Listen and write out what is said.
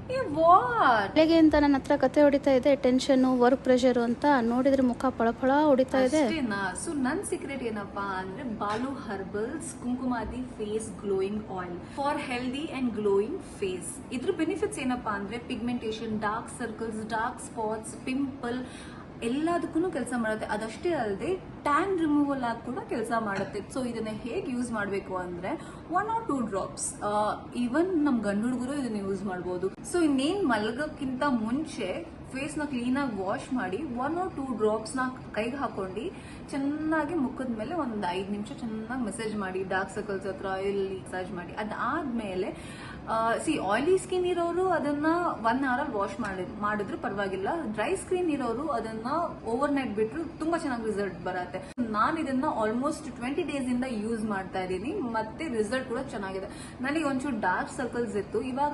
ಬೆಳಗ್ಗೆ ಅಂತ ನನ್ನ ಹತ್ರ ಕತೆ ಹೊಡಿತಾ ಇದೆ, ಟೆನ್ಷನ್, ವರ್ಕ್ ಪ್ರೆಷರ್ ಅಂತ. ನೋಡಿದ್ರೆ ಮುಖ ಪಳಪಳ ಹೊಡಿತಾ ಇದೆ. ಸೊ ನನ್ ಸೀಕ್ರೆಟ್ ಏನಪ್ಪಾ ಅಂದ್ರೆ Balu herbals Kumkumadi face glowing oil for healthy and glowing face. ಇದ್ರ ಬೆನಿಫಿಟ್ಸ್ ಏನಪ್ಪಾ ಅಂದ್ರೆ pigmentation, dark circles, dark spots, pimple ಎಲ್ಲದಕ್ಕೂ ಕೆಲಸ ಮಾಡುತ್ತೆ. ಅದಷ್ಟೇ ಅಲ್ಲದೆ ಟ್ಯಾನ್ ರಿಮೂವಲ್ ಆಗಿ ಕೂಡ ಕೆಲಸ ಮಾಡುತ್ತೆ. ಸೊ ಇದನ್ನ ಹೇಗೆ ಯೂಸ್ ಮಾಡಬೇಕು ಅಂದ್ರೆ 1 or 2 ಡ್ರಾಪ್ಸ್, ಈವನ್ ನಮ್ ಗಂಡು ಹುಡುಗರು ಇದನ್ನ ಯೂಸ್ ಮಾಡಬಹುದು. ಸೊ ಇನ್ನೇನ್ ಮಲಗಕ್ಕಿಂತ ಮುಂಚೆ ಫೇಸ್ ನ ಕ್ಲೀನ್ ಆಗಿ ವಾಶ್ ಮಾಡಿ 1 or 2 ಡ್ರಾಪ್ಸ್ ನ ಕೈಗೆ ಹಾಕೊಂಡು ಚೆನ್ನಾಗಿ ಮುಖದ ಮೇಲೆ ಒಂದ್ 5 ನಿಮಿಷ ಚೆನ್ನಾಗಿ ಮಸಾಜ್ ಮಾಡಿ, ಡಾರ್ಕ್ ಸರ್ಕಲ್ಸ್ ಹತ್ರ ಇಲ್ಲಿ ಮಸಾಜ್ ಮಾಡಿ. ಅದಾದ್ಮೇಲೆ ಆಯಿಲಿ ಸ್ಕಿನ್ ಇರೋರು ಅದನ್ನ 1 hour ವಾಶ್ ಮಾಡಿದ್ರು ಪರವಾಗಿಲ್ಲ. ಡ್ರೈ ಸ್ಕಿನ್ ಇರೋರು ಅದನ್ನ ಓವರ್ ನೈಟ್ ಬಿಟ್ರು ತುಂಬಾ ಚೆನ್ನಾಗಿ ರಿಸಲ್ಟ್ ಬರುತ್ತೆ. ನಾನು ಇದನ್ನ ಆಲ್ಮೋಸ್ಟ್ 20 days ಇಂದ ಯೂಸ್ ಮಾಡ್ತಾ ಇದ್ದೀನಿ, ಮತ್ತೆ ರಿಸಲ್ಟ್ ಕೂಡ ಚೆನ್ನಾಗಿದೆ. ನನಗೆ ಒಂಚೂರು ಡಾರ್ಕ್ ಸರ್ಕಲ್ಸ್ ಇತ್ತು, ಇವಾಗ